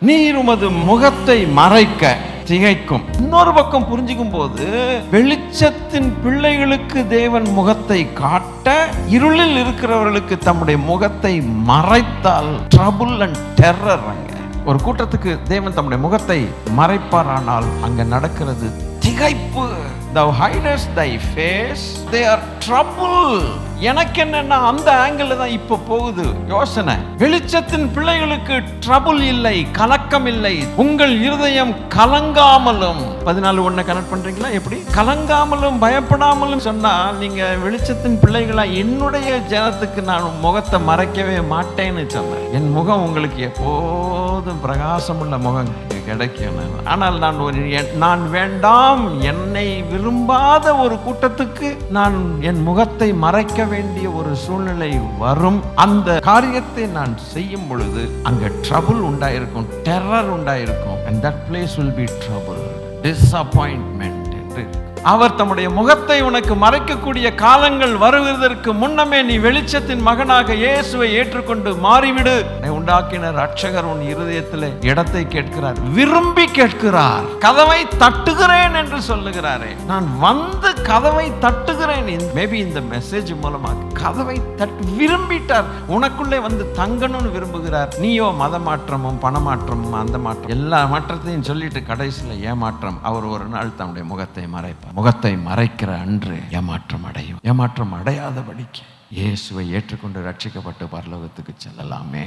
நீர் உமது முகத்தை மறைக்க திகைக்கும். இன்னொரு பக்கம் புரிஞ்சுக்கும் போது, வெளிச்சத்தின் பிள்ளைகளுக்கு தேவன் முகத்தை காட்ட, இருளில் இருக்கிறவர்களுக்கு தம்முடைய முகத்தை மறைத்தால் ட்ரபுள் அண்ட் டெரர். ஒரு கூட்டத்துக்கு தேவன் தம்முடைய முகத்தை மறைப்பாரானால் அங்க நடக்கிறது திகைப்பு. Thou hidest thy face, they are trouble. எனக்கு என்னன்னா அந்த ஆங்கிள் தான் இப்ப போகுது யோசனை. வெளிச்சத்தின் பிள்ளைகளுக்கு ட்ரபுள் இல்லை, கலக்கம் இல்லை. உங்கள் இருதயம் கலங்காமலும். 14:1 கனெக்ட் பண்றீங்களா? எப்படி கலங்காமலும் பயப்படாமலும் சொன்னா, நீங்க வெளிச்சத்தின் பிள்ளைகளா என்னுடைய ஜனத்துக்கு நான் முகத்தை மறைக்கவே மாட்டேன்னு சொன்னேன். என் முகம் உங்களுக்கு எப்போதும் பிரகாசமுள்ள முகம் கிடைக்கும். ஆனால் நான் வேண்டாம், என்னை விரும்பாத ஒரு கூட்டத்துக்கு நான் என் முகத்தை மறைக்க வேண்டிய ஒரு சூழ்நிலை வரும். அந்த காரியத்தை நான் செய்யும் பொழுது அங்க ட்ரபுள் உண்டாயிருக்கும், டெரர் உண்டாயிருக்கும். and that place will be trouble, disappointment. அவர் தம்முடைய முகத்தை உனக்கு மறைக்கக்கூடிய காலங்கள் வருவதற்கு முன்னமே நீ வெளிச்சத்தின் மகனாக இயேசுவை ஏற்றுக்கொண்டு மாறிவிடு. உண்டாக்கின ரட்சகர் உன் இருதயத்தில் இடத்தை கேட்கிறார், விரும்பி கேட்கிறார். கதவை தட்டுகிறேன் என்று சொல்லுகிறாரே, நான் வந்து கதவை தட்டுகிறேன். மேபி இந்த மெசேஜ் மூலமாக கதவை விரும்பிட்டார், உனக்குள்ளே வந்து தங்கணும்னு விரும்புகிறார். நீயோ மத மாற்றமும் பணமாற்றமும் அந்த மாற்றம் எல்லா மாற்றத்தையும் சொல்லிட்டு கடைசியில் ஏமாற்றம். அவர் ஒரு நாள் தன்னுடைய முகத்தை மறைப்பார். முகத்தை மறைக்கிற அன்று ஏமாற்றம் அடையும். ஏமாற்றம் அடையாதபடிக்கு இயேசுவை ஏற்றுக்கொண்டு ரட்சிக்கப்பட்டு பரலோகத்துக்கு செல்லலாமே.